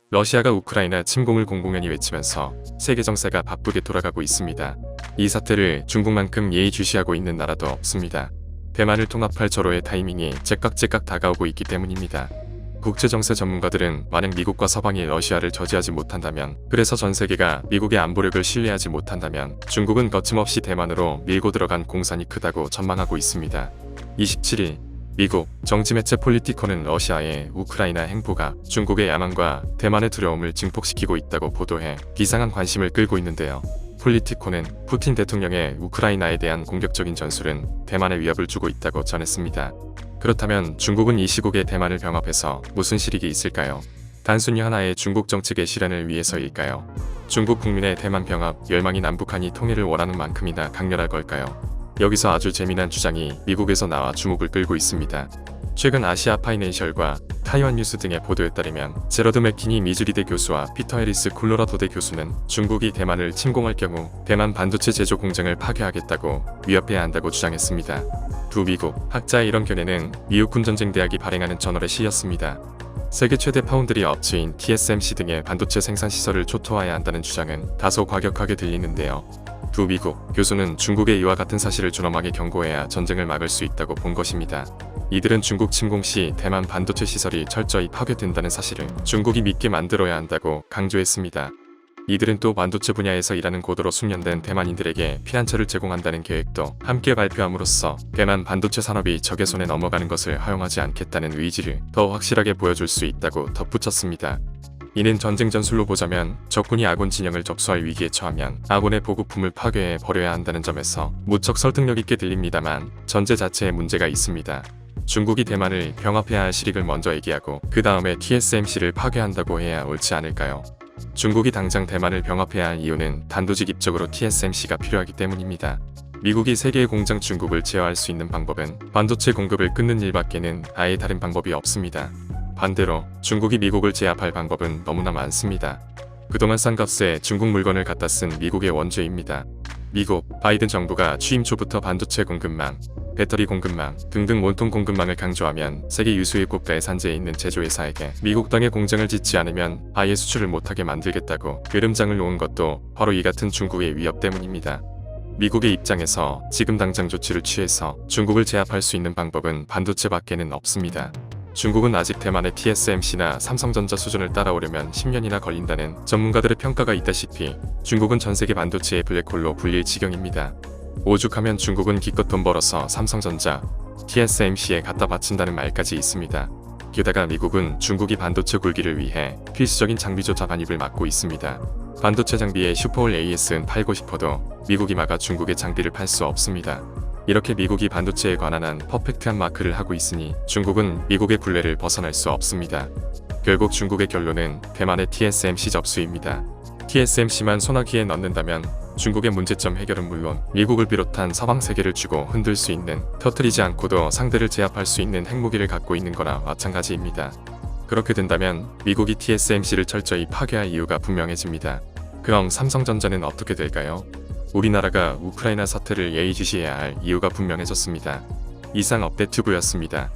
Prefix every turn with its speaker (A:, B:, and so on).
A: 러시아가 우크라이나 침공을 공공연히 외치면서 세계 정세가 바쁘게 돌아가고 있습니다. 이 사태를 중국만큼 예의주시하고 있는 나라도 없습니다. 대만을 통합할 절호의 타이밍이 제깍제깍 다가오고 있기 때문입니다. 국제정세 전문가들은 만약 미국과 서방이 러시아를 저지하지 못한다면, 그래서 전 세계가 미국의 안보력을 신뢰하지 못한다면 중국은 거침없이 대만으로 밀고 들어간 공산이 크다고 전망하고 있습니다. 27일 미국 정치매체 폴리티코는 러시아의 우크라이나 행보가 중국의 야망과 대만의 두려움을 증폭시키고 있다고 보도해 비상한 관심을 끌고 있는데요. 폴리티코는 푸틴 대통령의 우크라이나에 대한 공격적인 전술은 대만에 위협을 주고 있다고 전했습니다. 그렇다면 중국은 이 시국에 대만을 병합해서 무슨 실익이 있을까요? 단순히 하나의 중국 정책의 실현을 위해서일까요? 중국 국민의 대만 병합 열망이 남북한이 통일을 원하는 만큼이나 강렬할 걸까요? 여기서 아주 재미난 주장이 미국에서 나와 주목을 끌고 있습니다. 최근 아시아 파이낸셜과 타이완 뉴스 등의 보도에 따르면 제러드 맥키니 미주리대 교수와 피터 해리스 콜로라도대 교수는 중국이 대만을 침공할 경우 대만 반도체 제조 공장을 파괴하겠다고 위협해야 한다고 주장했습니다. 두 미국 학자의 이런 견해는 미국군 전쟁대학이 발행하는 저널에 실렸습니다. 세계 최대 파운드리 업체인 TSMC 등의 반도체 생산 시설을 초토화해야 한다는 주장은 다소 과격하게 들리는데요. 두 미국 교수는 중국의 이와 같은 사실을 존엄하게 경고해야 전쟁을 막을 수 있다고 본 것입니다. 이들은 중국 침공 시 대만 반도체 시설이 철저히 파괴된다는 사실을 중국이 믿게 만들어야 한다고 강조했습니다. 이들은 또 반도체 분야에서 일하는 고도로 숙련된 대만인들에게 피난처를 제공한다는 계획도 함께 발표함으로써 대만 반도체 산업이 적의 손에 넘어가는 것을 허용하지 않겠다는 의지를 더 확실하게 보여줄 수 있다고 덧붙였습니다. 이는 전쟁 전술로 보자면 적군이 아군 진영을 접수할 위기에 처하면 아군의 보급품을 파괴해 버려야 한다는 점에서 무척 설득력 있게 들립니다만 전제 자체에 문제가 있습니다. 중국이 대만을 병합해야 할 실익을 먼저 얘기하고 그 다음에 TSMC를 파괴한다고 해야 옳지 않을까요? 중국이 당장 대만을 병합해야 할 이유는 단도직입적으로 TSMC가 필요하기 때문입니다. 미국이 세계의 공장 중국을 제어할 수 있는 방법은 반도체 공급을 끊는 일밖에는 아예 다른 방법이 없습니다. 반대로 중국이 미국을 제압할 방법은 너무나 많습니다. 그동안 싼 값에 중국 물건을 갖다 쓴 미국의 원죄입니다. 미국 바이든 정부가 취임 초부터 반도체 공급망, 배터리 공급망 등등 원통 공급망을 강조하면 세계 유수의 국가의 산지에 있는 제조회사에게 미국 땅에 공장을 짓지 않으면 아예 수출을 못하게 만들겠다고 으름장을 놓은 것도 바로 이 같은 중국의 위협 때문입니다. 미국의 입장에서 지금 당장 조치를 취해서 중국을 제압할 수 있는 방법은 반도체밖에는 없습니다. 중국은 아직 대만의 TSMC나 삼성전자 수준을 따라오려면 10년이나 걸린다는 전문가들의 평가가 있다시피 중국은 전세계 반도체의 블랙홀로 불릴 지경입니다. 오죽하면 중국은 기껏 돈 벌어서 삼성전자, TSMC에 갖다 바친다는 말까지 있습니다. 게다가 미국은 중국이 반도체 굴기를 위해 필수적인 장비조차 반입을 막고 있습니다. 반도체 장비의 슈퍼올 AS는 팔고 싶어도 미국이 막아 중국의 장비를 팔 수 없습니다. 이렇게 미국이 반도체에 관한 한 퍼펙트한 마크를 하고 있으니 중국은 미국의 굴레를 벗어날 수 없습니다. 결국 중국의 결론은 대만의 TSMC 접수입니다. TSMC만 소나기에 넣는다면 중국의 문제점 해결은 물론 미국을 비롯한 서방 세계를 쥐고 흔들 수 있는, 터뜨리지 않고도 상대를 제압할 수 있는 핵무기를 갖고 있는 거나 마찬가지입니다. 그렇게 된다면 미국이 TSMC를 철저히 파괴할 이유가 분명해집니다. 그럼 삼성전자는 어떻게 될까요? 우리나라가 우크라이나 사태를 예의주시해야 할 이유가 분명해졌습니다. 이상 업데이트부였습니다.